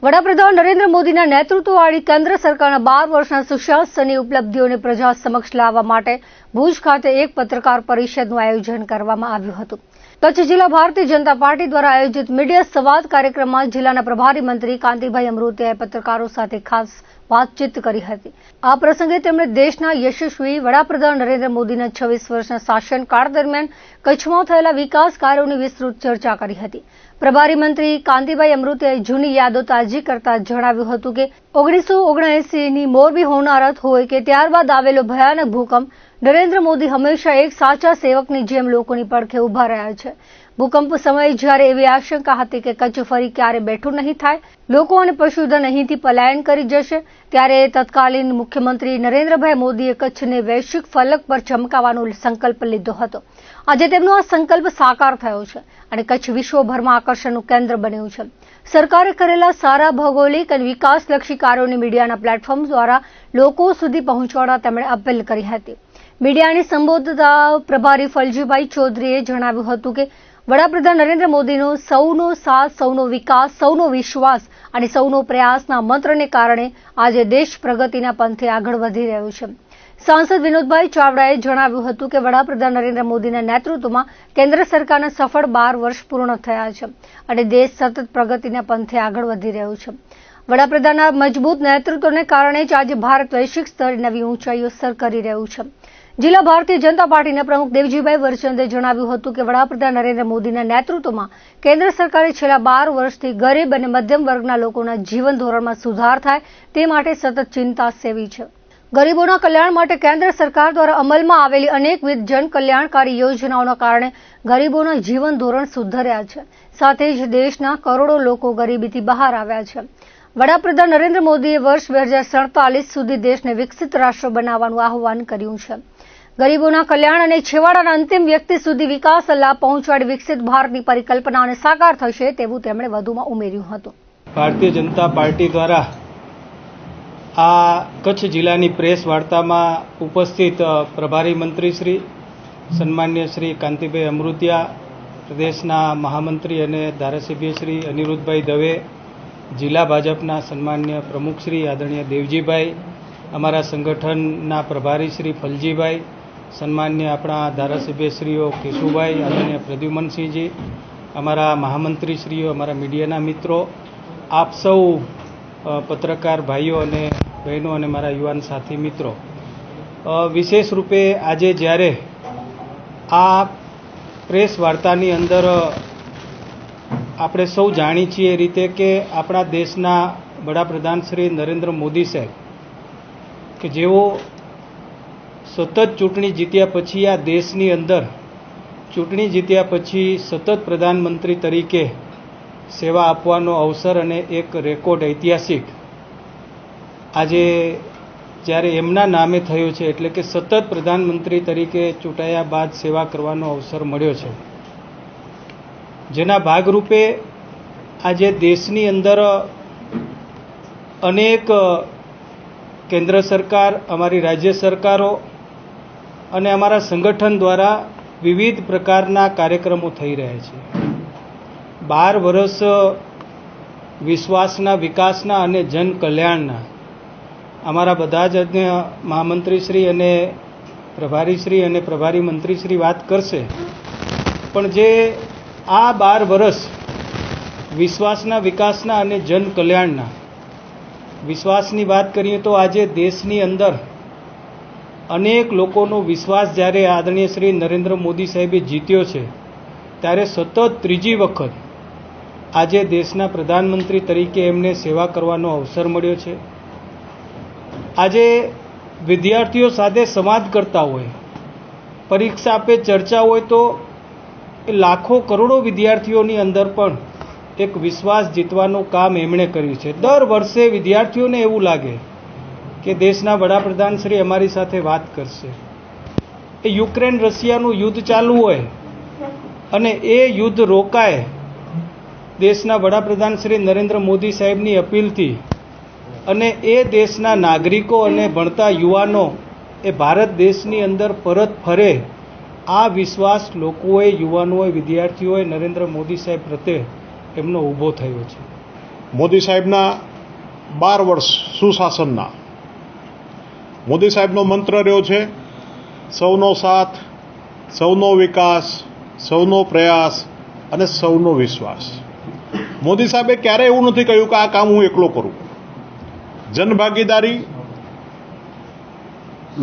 વડાપ્રધાન નરેન્દ્ર મોદીના નેતૃત્વવાળી કેન્દ્ર સરકારના 12 વર્ષના સુશાસનની ઉપલબ્ધિઓને પ્રજા સમક્ષ લાવવા માટે ભુજ ખાતે એક પત્રકાર પરિષદનું આયોજન કરવામાં આવ્યું હતું. કચ્છ જિલ્લા ભારતીય જનતા પાર્ટી દ્વારા આયોજિત મીડિયા સંવાદ કાર્યક્રમમાં જિલ્લાના પ્રભારી મંત્રી કાંતિભાઈ અમૃતિયાએ પત્રકારો સાથે ખાસ વાતચીત કરી હતી. આ પ્રસંગે તેમણે દેશના યશસ્વી વડાપ્રધાન નરેન્દ્ર મોદીના 26 વર્ષના શાસનકાળ દરમિયાન કચ્છમાં થયેલા વિકાસ કાર્યોની વિસ્તૃત ચર્ચા કરી હતી. પ્રભારી મંત્રી કાંતિભાઈ અમૃતિયાએ જૂની યાદો તાજી કરતા જણાવ્યું હતું કે 1979ની મોરબી હોનારત હોય કે ત્યારબાદ આવેલો ભયાનક ભૂકંપ, નરેન્દ્ર મોદી હંમેશા એક સાચા સેવકની જેમ લોકોની પડખે ઉભા રહ્યા છે. ભૂકંપ સમયે જ્યારે એવી આશંકા હતી કે કચ્છ ફરી ક્યારે બેઠું નહીં થાય, લોકો અને પશુધન અહીંથી પલાયન કરી જશે, ત્યારે તત્કાલીન મુખ્યમંત્રી નરેન્દ્રભાઈ મોદીએ કચ્છને વૈશ્વિક ફલક પર ચમકાવવાનો સંકલ્પ લીધો હતો. આજે તેમનો આ સંકલ્પ સાકાર થયો છે અને કચ્છ વિશ્વભરમાં આકર્ષણનું કેન્દ્ર બન્યું છે. સરકારે કરેલા સારા ભૌગોલિક અને વિકાસલક્ષી કાર્યોની મીડિયાના પ્લેટફોર્મ દ્વારા લોકો સુધી પહોંચાડવા તેમણે અપીલ કરી હતી. મીડિયાને સંબોધતા પ્રભારી ફલજીભાઈ ચૌધરીએ જણાવ્યું હતું કે વડાપ્રધાન નરેન્દ્ર મોદીનો સૌનો સાથ, સૌનો વિકાસ, સૌનો વિશ્વાસ અને સૌનો પ્રયાસના મંત્રને કારણે આજે દેશ પ્રગતિના પંથે આગળ વધી રહ્યો છે. સાંસદ વિનોદભાઈ ચાવડાએ જણાવ્યું હતું કે વડાપ્રધાન નરેન્દ્ર મોદીના નેતૃત્વમાં કેન્દ્ર સરકારના સફળ 12 વર્ષ પૂર્ણ થયા છે અને દેશ સતત પ્રગતિના પંથે આગળ વધી રહ્યો છે. વડાપ્રધાનના મજબૂત નેતૃત્વને કારણે જ આજે ભારત વૈશ્વિક સ્તરે નવી ઊંચાઈઓ સર કરી રહ્યું છે. જિલ્લા ભારતીય જનતા પાર્ટીના પ્રમુખ દેવજીભાઈ વરચંદે જણાવ્યું હતું કે વડાપ્રધાન નરેન્દ્ર મોદીના નેતૃત્વમાં કેન્દ્ર સરકારે છેલ્લા 12 વર્ષથી ગરીબ અને મધ્યમ વર્ગના લોકોના જીવન ધોરણમાં સુધાર થાય તે માટે સતત ચિંતા સેવી છે. ગરીબોના કલ્યાણ માટે કેન્દ્ર સરકાર દ્વારા અમલમાં આવેલી અનેકવિધ જન કલ્યાણકારી યોજનાઓના કારણે ગરીબોના જીવન ધોરણ સુધર્યા છે. સાથે જ દેશના કરોડો લોકો ગરીબીથી બહાર આવ્યા છે. વડાપ્રધાન નરેન્દ્ર મોદીએ વર્ષ 2047 સુધી દેશને વિકસિત રાષ્ટ્ર બનાવવાનું આહ્વાન કર્યું છે. ગરીબોના કલ્યાણ અને છેવાડાના અંતિમ વ્યક્તિ સુધી વિકાસ લાભ પહોંચાડી વિકસિત ભારતની પરિકલ્પનાઓને સાકાર થશે તેવું તેમણે વધુમાં ઉમેર્યું હતું. ભારતીય જનતા પાર્ટી દ્વારા આ કચ્છ જિલ્લાની પ્રેસ વાર્તામાં ઉપસ્થિત પ્રભારી મંત્રી શ્રી સન્માન્ય શ્રી કાંતિભાઈ અમૃતિયા, પ્રદેશના મહામંત્રી અને ધારાસભ્ય શ્રી અનિરુદ્ધભાઈ દવે, જિલ્લા ભાજપના સન્માન્ય પ્રમુખ શ્રી આદરણીય દેવજીભાઈ, અમારા સંગઠનના પ્રભારી શ્રી ફલજીભાઈ, સન્માન્ય આપણા ધારાસભ્યશ્રીઓ કેશુભાઈ, આદરણીય પ્રદ્યુમનસિંહજી, અમારા મહામંત્રીશ્રીઓ, અમારા મીડિયાના મિત્રો, આપ સૌ પત્રકાર ભાઈઓ અને બહેનો અને મારા યુવાન સાથી મિત્રો, વિશેષ રૂપે આજે જ્યારે આ પ્રેસ વાર્તાની અંદર આપણે સૌ જાણી છીએ એ રીતે કે આપણા દેશના વડાપ્રધાન શ્રી નરેન્દ્ર મોદી સાહેબ કે જેઓ સતત ચૂંટણી જીત્યા પછી આ દેશની અંદર ચૂંટણી જીત્યા પછી સતત પ્રધાનમંત્રી તરીકે સેવા આપવાનો અવસર અને એક રેકોર્ડ ઐતિહાસિક આજે જ્યારે એમના નામે થયો છે, એટલે કે સતત પ્રધાનમંત્રી તરીકે ચૂંટાયા બાદ સેવા કરવાનો અવસર મળ્યો છે, જેના ભાગરૂપે આજે દેશની અંદર અનેક કેન્દ્ર સરકાર, અમારી રાજ્ય સરકારો અને અમારા સંગઠન દ્વારા વિવિધ પ્રકારના કાર્યક્રમો થઈ રહ્યા છે. 12 વર્ષ વિશ્વાસના, વિકાસના અને જન કલ્યાણના અમારા બધા જ મહામંત્રીશ્રી અને પ્રભારીશ્રી અને પ્રભારી મંત્રીશ્રી વાત કરશે, પણ જે આ 12 વર્ષ વિશ્વાસના, વિકાસના અને જન કલ્યાણના વિશ્વાસની વાત કરીએ તો આજે દેશની અંદર અનેક લોકોનો વિશ્વાસ જ્યારે આદરણીય શ્રી નરેન્દ્ર મોદી સાહેબે જીત્યો છે, ત્યારે સતત ત્રીજી વખત આજે દેશના પ્રધાનમંત્રી તરીકે એમને સેવા કરવાનો અવસર મળ્યો છે. આજે વિદ્યાર્થીઓ સાથે સંવાદ કરતા હોય, પરીક્ષા આપે ચર્ચા હોય તો એ લાખો કરોડો વિદ્યાર્થીઓની અંદર પણ એક વિશ્વાસ જીતવાનું કામ એમણે કર્યું છે. દર વર્ષે વિદ્યાર્થીઓને એવું લાગે કે દેશના વડાપ્રધાન શ્રી અમારી સાથે વાત કરશે. એ યુક્રેન રશિયાનું યુદ્ધ ચાલુ હોય અને એ યુદ્ધ રોકાય દેશના વડાપ્રધાન શ્રી નરેન્દ્ર મોદી સાહેબની અપીલથી, અને એ દેશના નાગરિકો અને ભણતા યુવાનો એ ભારત દેશની અંદર પરત ફરે, આ વિશ્વાસ લોકોએ, યુવાનોએ, વિદ્યાર્થીઓએ નરેન્દ્ર મોદી સાહેબ પ્રત્યે એમનો ઊભો થયો છે. મોદી સાહેબના 12 વર્ષ સુશાસનના મોદી સાહેબનો મંત્ર રહ્યો છે સૌનો સાથ, સૌનો વિકાસ, સૌનો પ્રયાસ અને સૌનો વિશ્વાસ. મોદી સાહેબે ક્યારેય એવું નથી કહ્યું કે આ કામ હું એકલો કરું. જનભાગીદારી,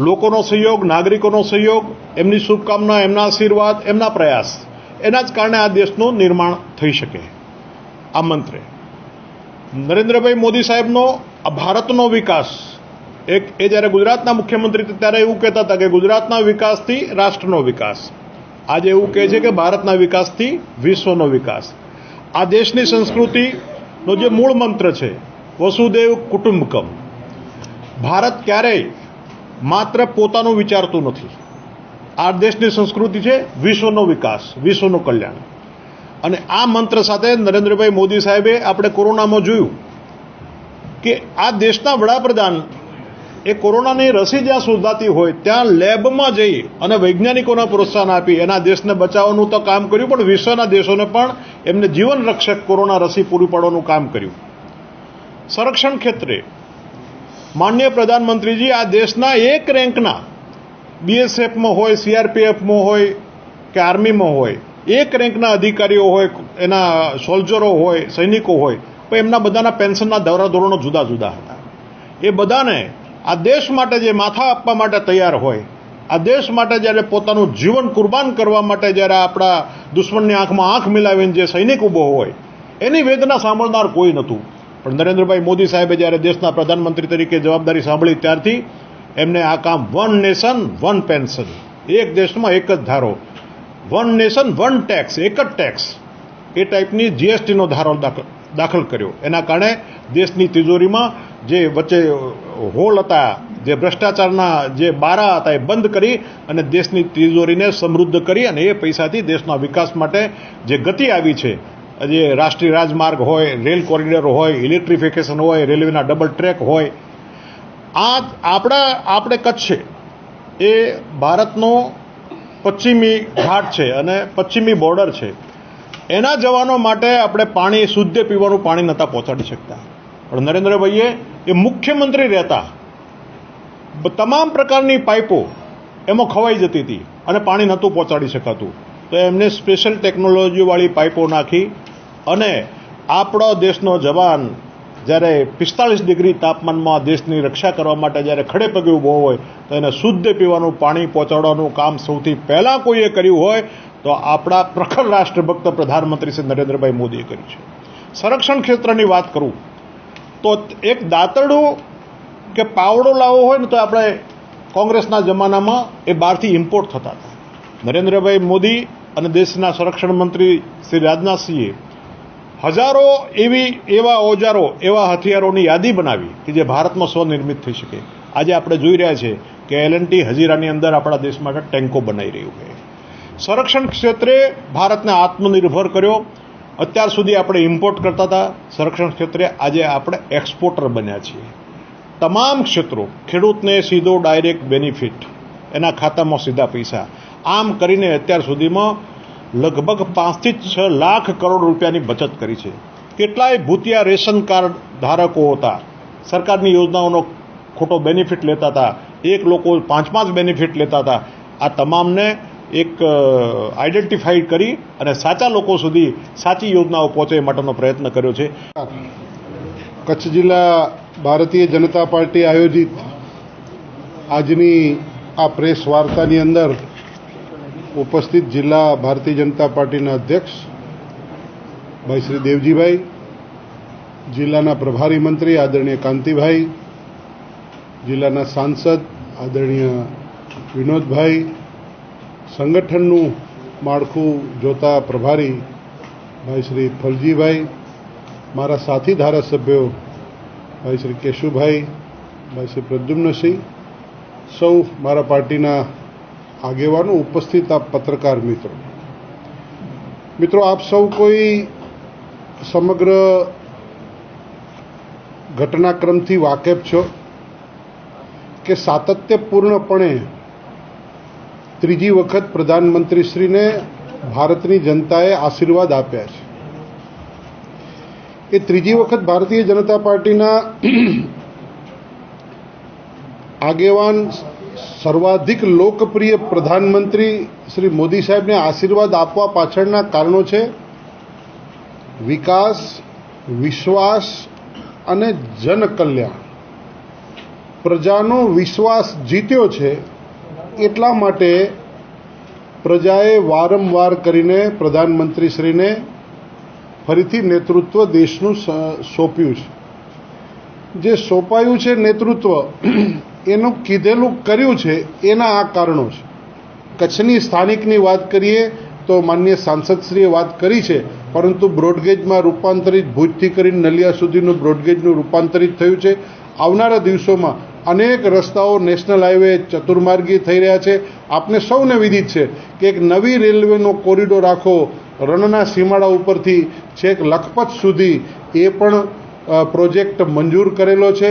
લોકોનો સહયોગ, નાગરિકોનો સહયોગ, એમની શુભકામના, એમના આશીર્વાદ, એમના પ્રયાસ, એના જ કારણે આ દેશનું નિર્માણ થઈ શકે. આ મંત્રે નરેન્દ્રભાઈ મોદી સાહેબનો આ ભારતનો વિકાસ એ જ્યારે ગુજરાતના મુખ્યમંત્રી ત્યારે એવું કહેતા હતા કે ગુજરાતના વિકાસથી રાષ્ટ્રનો વિકાસ. આજે એવું કહે છે કે ભારતના વિકાસથી વિશ્વનો વિકાસ. આ દેશની સંસ્કૃતિનો જે મૂળ મંત્ર છે વસુદેવ કુટુંબકમ. ભારત ક્યારેય માત્ર પોતાનું વિચારતું નથી. આ દેશની સંસ્કૃતિ છે વિશ્વનો વિકાસ, વિશ્વનું કલ્યાણ. અને આ મંત્ર સાથે નરેન્દ્રભાઈ મોદી સાહેબે આપણે કોરોનામાં જોયું કે આ દેશના વડાપ્રધાન એ કોરોનાની રસી જ્યાં શોધાતી હોય ત્યાં લેબમાં જઈ અને વૈજ્ઞાનિકોને પ્રોત્સાહન આપી એના દેશને બચાવવાનું તો કામ કર્યું, પણ વિશ્વના દેશોને પણ એમને જીવન રક્ષક કોરોના રસી પૂરી પાડવાનું કામ કર્યું. સંરક્ષણ ક્ષેત્રે માનનીય પ્રધાનમંત્રીજી આ દેશના એક રેન્કના બીએસએફમાં હોય, સીઆરપીએફમાં હોય કે આર્મીમાં હોય, એક રેન્કના અધિકારીઓ હોય, એના સોલ્જરો હોય, સૈનિકો હોય, પણ એમના બધાના પેન્શનના ધોરણો જુદા જુદા હતા. એ બધાને આ દેશ માટે જે માથા આપવા માટે તૈયાર હોય, આ દેશ માટે જ્યારે પોતાનું જીવન કુરબાન કરવા માટે જ્યારે આપણા દુશ્મનની આંખમાં આંખ મિલાવીને જે સૈનિક ઊભો હોય એની વેદના સાંભળનાર કોઈ નહોતું. પણ નરેન્દ્રભાઈ મોદી સાહેબે જ્યારે દેશના પ્રધાનમંત્રી તરીકે જવાબદારી સાંભળી ત્યારથી એમને આ કામ વન નેશન વન પેન્શન, એક દેશમાં એક જ ધારો, વન નેશન વન ટેક્સ, એક જ ટેક્સ, એ ટાઈપની જીએસટીનો ધારો દાખલ કર્યો. એના કારણે દેશની તિજોરીમાં જે વચ્ચે હોલ હતા, જે ભ્રષ્ટાચારના જે બારા હતા એ બંધ કરી અને દેશની તિજોરીને સમૃદ્ધ કરી અને એ પૈસાથી દેશના વિકાસ માટે જે ગતિ આવી છે, જે રાષ્ટ્રીય રાજમાર્ગ હોય, રેલ કોરિડોર હોય, ઇલેક્ટ્રિફિકેશન હોય, રેલવેના ડબલ ટ્રેક હોય, આપણે કચ્છ છે એ ભારતનો પશ્ચિમી ઘાટ છે અને પશ્ચિમી બોર્ડર છે. એના જવાનો માટે આપણે પાણી, શુદ્ધ પીવાનું પાણી નહોતા પહોંચાડી શકતા. પણ નરેન્દ્રભાઈએ એ મુખ્યમંત્રી રહેતા તમામ પ્રકારની પાઇપો એમાં ખવાઈ જતી હતી અને પાણી નહોતું પહોંચાડી શકાતું. તો એમને સ્પેશિયલ ટેકનોલોજીવાળી પાઇપો નાખી અને આપણો દેશનો જવાન જ્યારે 45 ડિગ્રી તાપમાનમાં દેશની રક્ષા કરવા માટે જ્યારે ખડે પગે ઊભો હોય તો એને શુદ્ધ પીવાનું પાણી પહોંચાડવાનું કામ સૌથી પહેલાં કોઈએ કર્યું હોય તો આપણા પ્રખર રાષ્ટ્રભક્ત પ્રધાનમંત્રી શ્રી નરેન્દ્રભાઈ મોદીએ કર્યું છે. સંરક્ષણ ક્ષેત્રની વાત કરું તો એક દાંતરડું કે પાવડો લાવવો હોય ને તો આપણે કોંગ્રેસના જમાનામાં એ બહારથી ઇમ્પોર્ટ થતા હતા. નરેન્દ્રભાઈ મોદી અને દેશના સંરક્ષણ મંત્રી શ્રી રાજનાથસિંહે હજારો એવા ઓજારો, એવા હથિયારોની યાદી બનાવી કે જે ભારતમાં સ્વનિર્મિત થઈ શકે. આજે આપણે જોઈ રહ્યા છીએ કે એલએનટી હજીરાની અંદર આપણા દેશ માટે ટેન્કો બનાવી રહ્યું છે. સંરક્ષણ ક્ષેત્રે ભારતને આત્મનિર્ભર કર્યો. અત્યાર સુધી આપણે ઇમ્પોર્ટ કરતા હતા, સંરક્ષણ ક્ષેત્રે આજે આપણે એક્સપોર્ટર બન્યા છીએ. તમામ ક્ષેત્રો, ખેડૂતને સીધો ડાયરેક્ટ બેનિફિટ, એના ખાતામાં સીધા પૈસા, આમ કરીને અત્યાર સુધીમાં લગભગ 5 થી 6 લાખ કરોડ રૂપિયાની બચત કરી છે. કેટલાય ભૂતિયા રેશન કાર્ડ ધારકો હતા, સરકારની યોજનાઓનો ખોટો બેનિફિટ લેતા હતા, એક લોકો 5 બેનિફિટ લેતા હતા. આ તમામને એક આઈડેન્ટિફાઈડ કરી અને સાચા લોકો સુધી સાચી યોજનાઓ પહોંચે એ માટેનો પ્રયત્ન કર્યો છે. કચ્છ જિલ્લા ભારતીય જનતા પાર્ટી આયોજિત આજની આ પ્રેસ વાર્તાની અંદર ઉપસ્થિત જિલ્લા ભારતીય જનતા પાર્ટીના અધ્યક્ષ ભાઈ શ્રી દેવજીભાઈ, જિલ્લાના પ્રભારી મંત્રી આદરણીય કાંતિભાઈ, જિલ્લાના સાંસદ આદરણીય વિનોદભાઈ, સંગઠનનું માળખું જોતા પ્રભારી ભાઈ શ્રી ફલજીભાઈ, મારા સાથી ધારાસભ્યો ભાઈ શ્રી કેશુભાઈ, ભાઈ શ્રી પ્રદ્યુમ્નસિંહ, સૌ મારા પાર્ટીના આગેવાનો, ઉપસ્થિત આપ પત્રકાર મિત્રો, આપ સૌ કોઈ સમગ્ર ઘટનાક્રમથી વાકેફ છો કે સાતત્યપૂર્ણપણે ત્રીજી વખત પ્રધાનમંત્રીશ્રીને ભારતની જનતાએ આશીર્વાદ આપ્યા છે. એ ત્રીજી વખત ભારતીય જનતા પાર્ટીના આગેવાન સર્વાધિક લોકપ્રિય પ્રધાનમંત્રી શ્રી મોદી સાહેબને આશીર્વાદ આપવા પાછળના કારણો છે વિકાસ, વિશ્વાસ અને જનકલ્યાણ. પ્રજાનો વિશ્વાસ જીત્યો છે એટલા માટે પ્રજાએ વારંવાર કરીને પ્રધાનમંત્રીશ્રીને ફરીથી નેતૃત્વ દેશનું સોંપ્યું છે. જે સોંપાયું છે નેતૃત્વ, એનું કીધેલું કર્યું છે, એના આ કારણો છે. કચ્છની સ્થાનિકની વાત કરીએ તો માનનીય સાંસદશ્રીએ વાત કરી છે, પરંતુ બ્રોડગેજમાં રૂપાંતરિત, ભુજથી કરીને નલિયા સુધીનું બ્રોડગેજનું રૂપાંતરિત થયું છે. આવનારા દિવસોમાં અનેક રસ્તાઓ નેશનલ હાઈવે ચતુર્માર્ગી થઈ રહ્યા છે. આપને સૌને વિદિત છે કે એક નવી રેલવેનો કોરિડોર આખો રણના સીમાડા ઉપરથી છેક લખપત સુધી એ પણ પ્રોજેક્ટ મંજૂર કરેલો છે.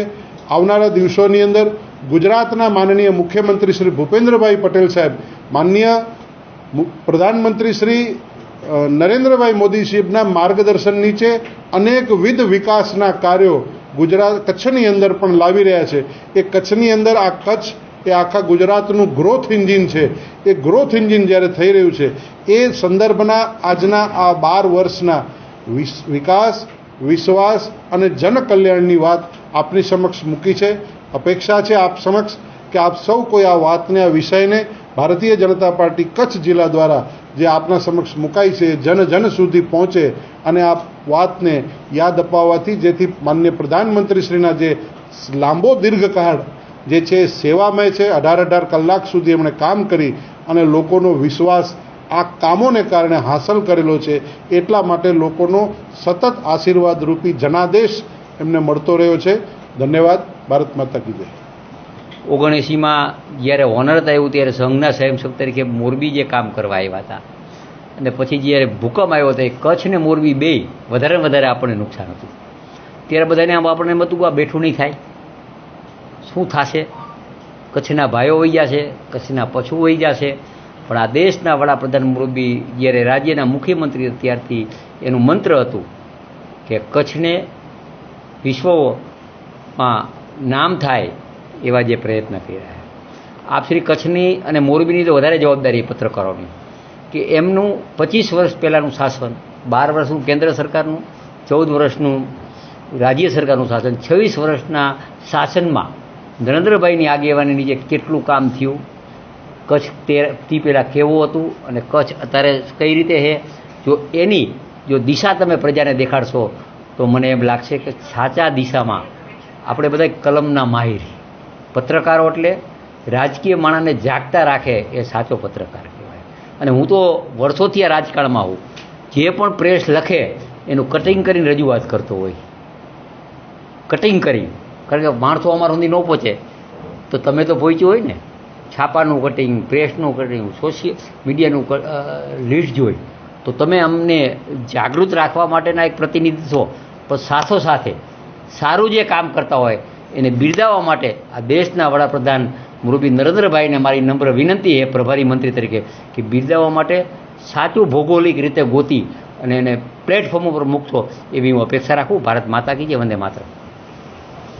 આવનારા દિવસોની અંદર ગુજરાતના માનનીય મુખ્યમંત્રી શ્રી ભૂપેન્દ્રભાઈ પટેલ સાહેબ, માનનીય પ્રધાનમંત્રી શ્રી નરેન્દ્રભાઈ મોદી સાહેબના માર્ગદર્શન નીચે અનેકવિધ વિકાસના કાર્યો ગુજરાત કચ્છની અંદર પણ લાવી રહ્યા છે. એ કચ્છની અંદર આ કચ્છ એ આખા ગુજરાતનું ગ્રોથ એન્જિન છે. એ ગ્રોથ એન્જિન જ્યારે થઈ રહ્યું છે એ સંદર્ભના આજના આ 12 વર્ષના વિકાસ, વિશ્વાસ અને જનકલ્યાણની વાત આપની સમક્ષ મૂકી છે. અપેક્ષા છે આપ સમક્ષ કે આપ સૌ કોઈ આ વાતને, આ વિષયને ભારતીય જનતા પાર્ટી કચ્છ જિલ્લા દ્વારા જે આપના સમક્ષ મુકાઈ છે જન જન સુધી પહોંચે અને આ વાતને યાદ અપાવવાથી જેથી માનનીય પ્રધાનમંત્રીશ્રીના જે લાંબો દીર્ઘકાળ જે છે સેવામય છે, 18 કલાક સુધી એમણે કામ કરી અને લોકોનો વિશ્વાસ આ કામોને કારણે હાંસલ કરેલો છે. એટલા માટે લોકોનો સતત આશીર્વાદ રૂપી જનાદેશ એમને મળતો રહ્યો છે. ધન્યવાદ. ભારત માતા કી જય. 79માં જ્યારે ઓનર થયું ત્યારે સંઘના સ્વયંસેવક તરીકે મોરબી જે કામ કરવા આવ્યા હતા, અને પછી જ્યારે ભૂકંપ આવ્યો હતો, કચ્છ ને મોરબી બે વધારે આપણને નુકસાન હતું. ત્યારે બધાને આમ આપણને એમ હતું કે આ બેઠું નહીં થાય, શું થશે, કચ્છના ભાઈઓ વહી જશે, કચ્છના પશુ વહી જશે. પણ આ દેશના વડાપ્રધાન મોરબી જ્યારે રાજ્યના મુખ્યમંત્રી ત્યારથી એનું મંત્ર હતું કે કચ્છને વિશ્વમાં નામ થાય એવા જે પ્રયત્ન કરી રહ્યા. આપ શ્રી કચ્છની અને મોરબીની તો વધારે જવાબદારી પત્રકારોની કે એમનું 25 વર્ષ પહેલાંનું શાસન, 12 વર્ષનું કેન્દ્ર સરકારનું, 14 વર્ષનું રાજ્ય સરકારનું શાસન, 26 વર્ષના શાસનમાં નરેન્દ્રભાઈની આગેવાની નીચે કેટલું કામ થયું, કચ્છ તેથી પહેલાં કેવું હતું અને કચ્છ અત્યારે કઈ રીતે છે. જો દિશા તમે પ્રજાને દેખાડશો તો મને એમ લાગશે કે સાચા દિશામાં આપણે બધા કલમના માહિર પત્રકારો, એટલે રાજકીય માણસને જાગતા રાખે એ સાચો પત્રકાર કહેવાય. અને હું તો વર્ષોથી આ રાજકારણમાં હું, જે પણ પ્રેસ લખે એનું કટિંગ કરીને રજૂઆત કરતો હોય, કટિંગ કરી. કારણ કે માણસો અમારા સુધી ન પહોંચે તો તમે તો પહોંચ્યું હોય ને. છાપાનું કટિંગ, પ્રેસનું કટિંગ, સોશિયલ મીડિયાનું લીડ જોઈ તો તમે અમને જાગૃત રાખવા માટેના એક પ્રતિનિધિ છો, પણ સાથોસાથે સારું જે કામ કરતા હોય એને બિરદાવવા માટે આ દેશના વડાપ્રધાન મુરબી નરેન્દ્રભાઈને મારી નમ્ર વિનંતી છે પ્રભારી મંત્રી તરીકે કે બિરદાવવા માટે સાચું ભૌગોલિક રીતે ગોતી અને એને પ્લેટફોર્મ ઉપર મૂકશો એવી હું અપેક્ષા રાખું. ભારત માતા કી જય. વંદે માતરમ.